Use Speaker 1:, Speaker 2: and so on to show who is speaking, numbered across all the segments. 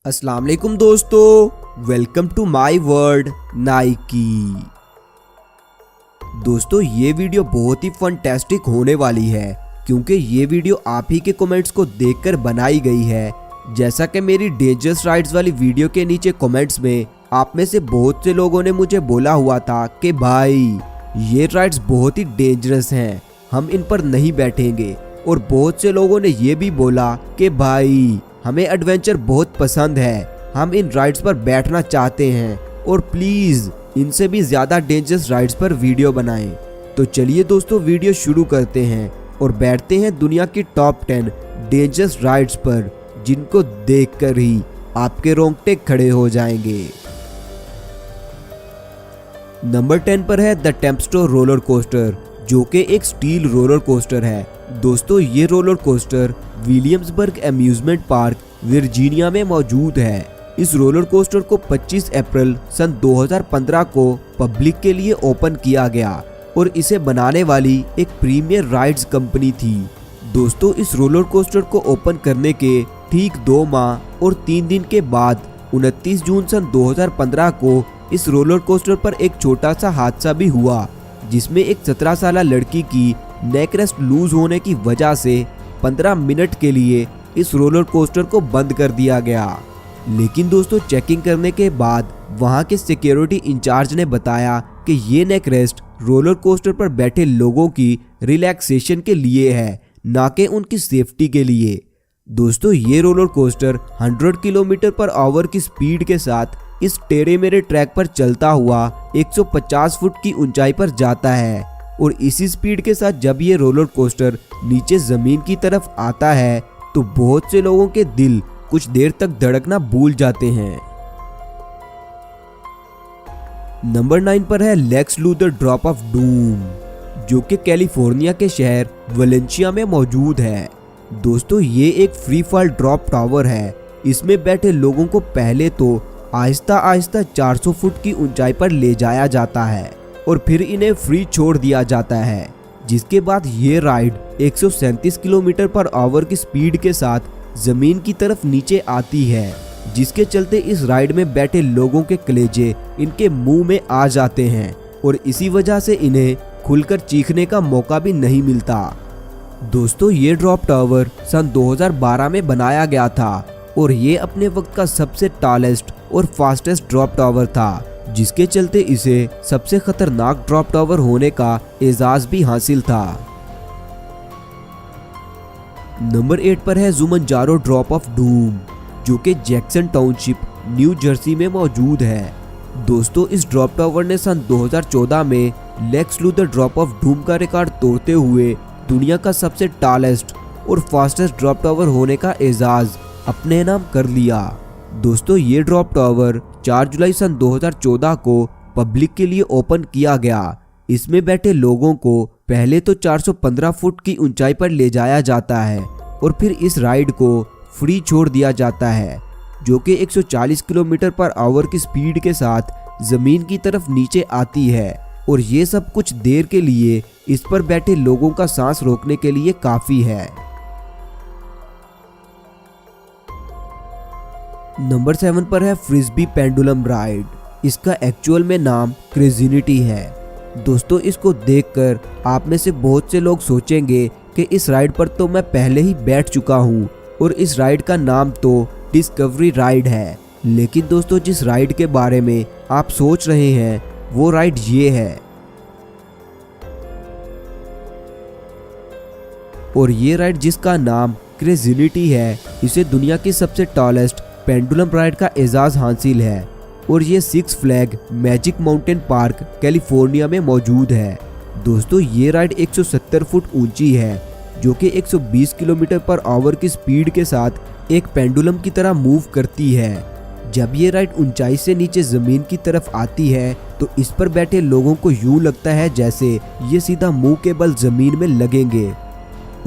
Speaker 1: अस्सलाम वालेकुम दोस्तों, वेलकम टू माय वर्ल्ड नाइकी। दोस्तों ये वीडियो बहुत ही फंटास्टिक होने वाली है क्योंकि ये वीडियो आप ही के कमेंट्स को देखकर बनाई गई है। जैसा कि मेरी डेंजरस राइड्स वाली वीडियो के नीचे कमेंट्स में आप में से बहुत से लोगों ने मुझे बोला हुआ था कि भाई ये राइड्स बहुत ही डेंजरस हैं, हम इन पर नहीं बैठेंगे। और बहुत से लोगों ने ये भी बोला कि भाई हमें एडवेंचर बहुत पसंद है, हम इन राइड्स पर बैठना चाहते हैं और प्लीज इनसे भी ज्यादा डेंजरस राइड्स पर वीडियो बनाएं। तो चलिए दोस्तों वीडियो शुरू करते हैं और बैठते हैं दुनिया की टॉप 10 डेंजरस राइड्स पर, जिनको देखकर ही आपके रोंगटे खड़े हो जाएंगे। नंबर 10 पर है द टेम्पेस्ट्रो रोलर कोस्टर, जो कि एक स्टील रोलर कोस्टर है। दोस्तों ये roller coaster Williamsburg amusement park Virginia में मौजूद है। इस रोलर कोस्टर को 25 अप्रैल सन 2015 को पब्लिक के लिए ओपन किया गया और इसे बनाने वाली एक प्रीमियर राइड्स कंपनी थी। दोस्तों इस रोलर कोस्टर को ओपन करने के ठीक 2 माह और 3 दिन के बाद 29 जून सन 2015 को इस रोलर कोस्टर पर एक छोटा सा हादसा भी हुआ, जिसमें एक 17 साल लड़की की नेक रेस्ट लूज होने की वजह से 15 मिनट के लिए इस रोलर कोस्टर को बंद कर दिया गया। लेकिन दोस्तों चेकिंग करने के बाद वहां के सिक्योरिटी इंचार्ज ने बताया कि ये नेक रेस्ट रोलर कोस्टर पर बैठे लोगों की रिलैक्सेशन के लिए है, ना कि उनकी सेफ्टी के लिए। दोस्तों ये roller coaster 100 kilometre per hour की स्पीड के साथ इस टेढ़े मेढ़े ट्रैक पर चलता हुआ 150 फुट की ऊंचाई पर जाता है और इसी स्पीड के साथ जब ये रोलर कोस्टर नीचे जमीन की तरफ आता है तो बहुत से लोगों के दिल कुछ देर तक धड़कना भूल जाते हैं। नंबर 9 पर है Lex Luthor drop of doom, जो कि कैलिफोर्निया के शहर वलेंसिया में मौजूद है। दोस्तों ये एक फ्री फॉल ड्रॉप टावर है। इसमें बैठे लोगों को पहले तो आहिस्ता आहिस्ता 400 फुट की ऊंचाई पर ले जाया जाता है और फिर इन्हें फ्री छोड़ दिया जाता है, जिसके बाद ये राइड 137 किलोमीटर पर आवर की स्पीड के साथ जमीन की तरफ नीचे आती है, जिसके चलते इस राइड में बैठे लोगों के कलेजे इनके मुंह में आ जाते हैं और इसी वजह से इन्हें खुलकर चीखने का मौका भी नहीं मिलता। दोस्तों ये ड्रॉप टावर सन 2012 में बनाया गया था और ये अपने वक्त का सबसे टॉलेस्ट और फास्टेस्ट ड्रॉप टावर था, जिसके चलते इसे सबसे खतरनाक ड्रॉप टावर होने का एजाज भी हासिल था। नंबर 8 पर है जुमंजारो ड्रॉप ऑफ डूम, जो कि जैक्सन टाउनशिप न्यू जर्सी में मौजूद है। दोस्तों इस ड्रॉप टावर ने सन 2014 में Lex Luthor drop of doom का रिकॉर्ड तोड़ते हुए दुनिया का सबसे टॉलेस्ट और फास्टेस्ट ड्रॉप टावर होने का एजाज अपने नाम कर लिया। दोस्तों ये ड्रॉप टावर 4 जुलाई सन 2014 को पब्लिक के लिए ओपन किया गया। इसमें बैठे लोगों को पहले तो 415 फुट की ऊंचाई पर ले जाया जाता है और फिर इस राइड को फ्री छोड़ दिया जाता है, जो कि 140 किलोमीटर पर आवर की स्पीड के साथ जमीन की तरफ नीचे आती है और ये सब कुछ देर के लिए इस पर बैठे लोगों का सांस रोकने के लिए काफी है। नंबर 7 पर है फ्रिस्बी पेंडुलम राइड। इसका एक्चुअल में नाम क्रेजिनिटी है। दोस्तों इसको देखकर आप में से बहुत से लोग सोचेंगे कि इस राइड पर तो मैं पहले ही बैठ चुका हूँ और इस राइड का नाम तो डिस्कवरी राइड है। लेकिन दोस्तों जिस राइड के बारे में आप सोच रहे हैं वो राइड ये है, और ये राइड जिसका नाम क्रेजिनिटी है, इसे दुनिया की सबसे टॉलेस्ट पेंडुलम राइड का एजाज हासिल है और ये 6 flag magic mountain park California में मौजूद है। दोस्तों ये राइड 170 फुट ऊंची है, जो कि 120 किलोमीटर पर आवर की स्पीड के साथ एक पेंडुलम की तरह मूव करती है। जब ये राइड ऊंचाई से नीचे जमीन की तरफ आती है तो इस पर बैठे लोगों को यूं लगता है जैसे ये सीधा मुंह के बल जमीन में लगेंगे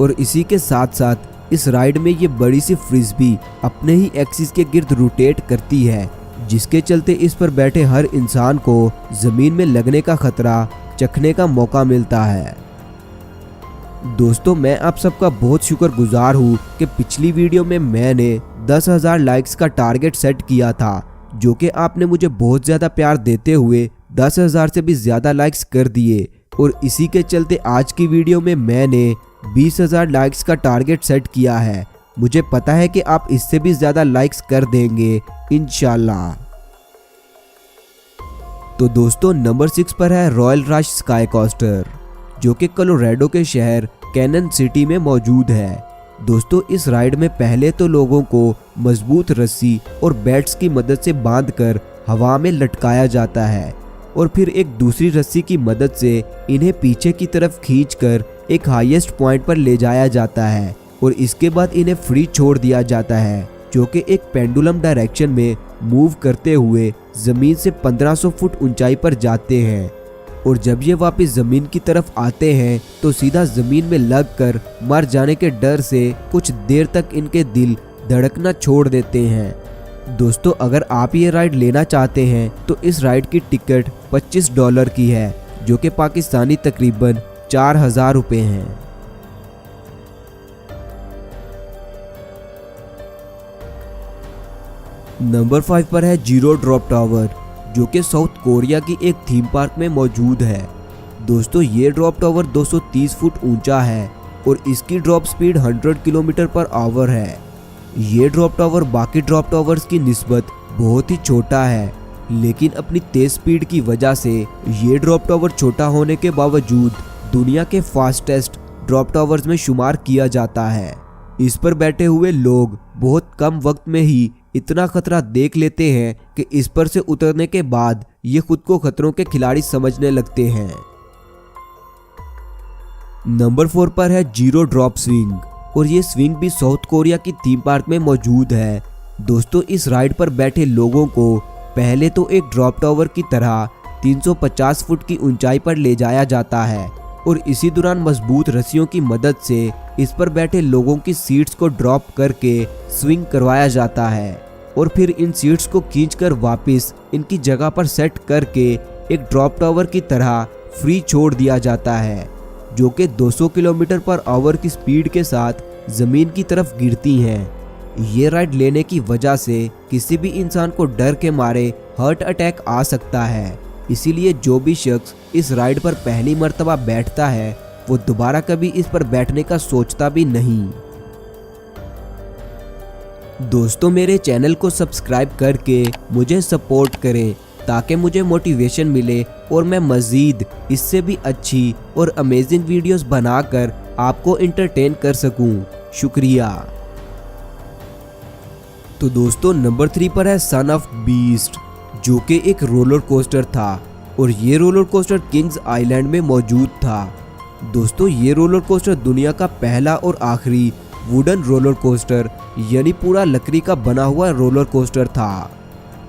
Speaker 1: और इसी के साथ साथ इस राइड में ये बड़ी सी फ्रिस्बी अपने ही एक्सिस के गिर्द रोटेट करती है, जिसके चलते इस पर बैठे हर इंसान को जमीन में लगने का खतरा चखने का मौका मिलता है। दोस्तों मैं आप सबका बहुत शुक्रगुजार हूँ कि पिछली वीडियो में मैंने 10,000 लाइक्स का टारगेट सेट किया था, जो कि आपने मुझे बहुत ज़्यादा प्यार देते हुए 10,000 से भी ज़्यादा लाइक्स कर दिए। और इसी के चलते आज की वीडियो में मैंने 20,000 लाइक्स का टारगेट सेट किया है। मुझे पता है कि आप इससे भी ज़्यादा लाइक्स कर देंगे इंशाल्लाह। तो दोस्तों नंबर 6 पर है रॉयल रश स्काई कोस्टर, जो कि कोलोराडो के शहर कैनन सिटी में मौजूद है। दोस्तों इस राइड में पहले तो लोगों को मजबूत रस्सी और बैट्स की मदद से बांधकर हवा में लटकाया जाता है और फिर एक दूसरी रस्सी की मदद से इन्हें पीछे की तरफ खींचकर एक हाईएस्ट पॉइंट पर ले जाया जाता है और इसके बाद इन्हें फ्री छोड़ दिया जाता है, जो कि एक पेंडुलम डायरेक्शन में मूव करते हुए जमीन से 1500 फुट ऊंचाई पर जाते हैं। और जब ये वापस जमीन की तरफ आते हैं तो सीधा जमीन में लगकर मर जाने के डर से कुछ देर तक इनके दिल धड़कना छोड़ देते हैं। दोस्तों अगर आप ये राइड लेना चाहते हैं तो इस राइड की टिकट $25 की है, जो कि पाकिस्तानी तकरीबन 4,000 रुपये हैं। नंबर 5 पर है जीरो ड्रॉप टावर, जो कि साउथ कोरिया की एक थीम पार्क में मौजूद है। दोस्तों ये ड्रॉप टावर 230 फुट ऊंचा है और इसकी drop speed 100 kilometre per hour है। ये ड्रॉप टावर बाकी ड्रॉप टावर्स की निस्बत बहुत ही छोटा है, लेकिन अपनी तेज स्पीड की वजह से ये ड्रॉप टावर छोटा होने के बावजूद दुनिया के फास्टेस्ट ड्रॉप टावर्स में शुमार किया जाता है। इस पर बैठे हुए लोग बहुत कम वक्त में ही इतना खतरा देख लेते हैं कि इस पर से उतरने के बाद ये खुद को खतरों के खिलाड़ी समझने लगते हैं। नंबर 4 पर है जीरो ड्रॉप स्विंग, और ये स्विंग भी साउथ कोरिया की थीम पार्क में मौजूद है। दोस्तों इस राइड पर बैठे लोगों को पहले तो एक ड्रॉप टावर की तरह 350 फुट की ऊंचाई पर ले जाया जाता है और इसी दौरान मजबूत रस्सियों की मदद से इस पर बैठे लोगों की सीट्स को ड्रॉप करके स्विंग करवाया जाता है और फिर इन सीट्स को खींचकर वापस इनकी जगह पर सेट करके एक ड्रॉप टावर की तरह फ्री छोड़ दिया जाता है, जो कि 200 किलोमीटर पर आवर की स्पीड के साथ जमीन की तरफ गिरती हैं। ये राइड लेने की वजह से किसी भी इंसान को डर के मारे हार्ट अटैक आ सकता है, इसीलिए जो भी शख्स इस राइड पर पहली मर्तबा बैठता है वो दोबारा कभी इस पर बैठने का सोचता भी नहीं। दोस्तों मेरे चैनल को सब्सक्राइब करके मुझे सपोर्ट करें ताकि मुझे मोटिवेशन मिले और मैं मज़ीद इससे भी अच्छी और अमेजिंग वीडियोस बनाकर आपको एंटरटेन कर सकूं। शुक्रिया। तो दोस्तों नंबर 3 पर है सन ऑफ बीस्ट, जो कि एक रोलर कोस्टर था और ये रोलर कोस्टर किंग्स आइलैंड में मौजूद था। दोस्तों ये रोलर कोस्टर दुनिया का पहला और आखिरी वुडन रोलर कोस्टर यानी पूरा लकड़ी का बना हुआ रोलर कोस्टर था।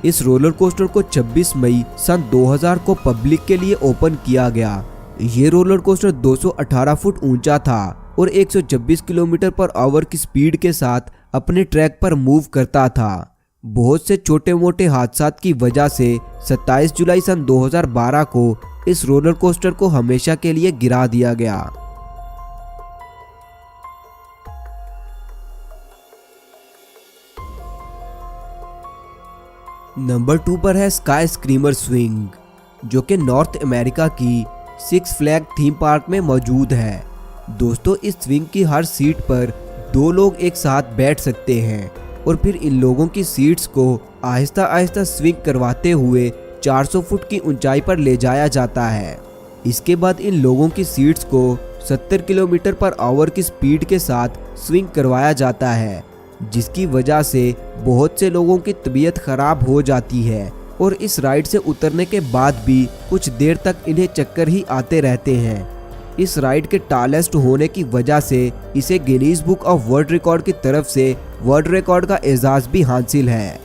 Speaker 1: इस रोलर कोस्टर को 26 मई सन 2000 को पब्लिक के लिए ओपन किया गया। ये रोलर कोस्टर 218 फुट ऊंचा था और 126 किलोमीटर पर आवर की स्पीड के साथ अपने ट्रैक पर मूव करता था। बहुत से छोटे मोटे हादसा की वजह से 27 जुलाई सन 2012 को इस रोलर कोस्टर को हमेशा के लिए गिरा दिया गया। नंबर 2 पर है स्काई स्क्रीमर स्विंग, जो कि नॉर्थ अमेरिका की सिक्स फ्लैग थीम पार्क में मौजूद है। दोस्तों इस स्विंग की हर सीट पर 2 लोग एक साथ बैठ सकते हैं और फिर इन लोगों की सीट्स को आहिस्ता आहिस्ता स्विंग करवाते हुए 400 फुट की ऊंचाई पर ले जाया जाता है। इसके बाद इन लोगों की सीट्स को 70 किलोमीटर पर आवर की स्पीड के साथ स्विंग करवाया जाता है, जिसकी वजह से बहुत से लोगों की तबीयत खराब हो जाती है और इस राइड से उतरने के बाद भी कुछ देर तक इन्हें चक्कर ही आते रहते हैं। इस राइड के टालेस्ट होने की वजह से इसे Guinness book of world record की तरफ से वर्ल्ड रिकॉर्ड का एजाज भी हासिल है।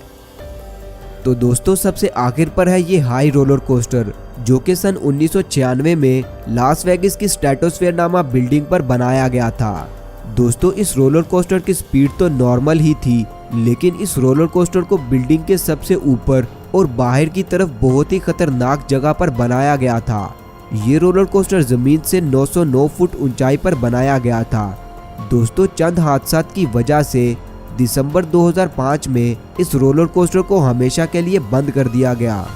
Speaker 1: तो दोस्तों सबसे आखिर पर है ये हाई रोलर कोस्टर, जो कि सन 1996 में लास वेगास की स्ट्रेटोस्फेयर नामा बिल्डिंग पर बनाया गया था। दोस्तों इस रोलर कोस्टर की स्पीड तो नॉर्मल ही थी, लेकिन इस रोलर कोस्टर को बिल्डिंग के सबसे ऊपर और बाहर की तरफ बहुत ही खतरनाक जगह पर बनाया गया था। ये रोलर कोस्टर जमीन से 909 फुट ऊंचाई पर बनाया गया था। दोस्तों, चंद हादसात की वजह से दिसंबर 2005 में इस रोलर कोस्टर को हमेशा के लिए बंद कर दिया गया।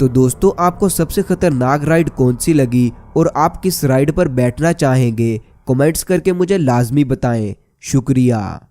Speaker 1: तो दोस्तों, आपको सबसे खतरनाक राइड कौन सी लगी और आप किस राइड पर बैठना चाहेंगे, कमेंट्स करके मुझे लाजमी बताएं। शुक्रिया।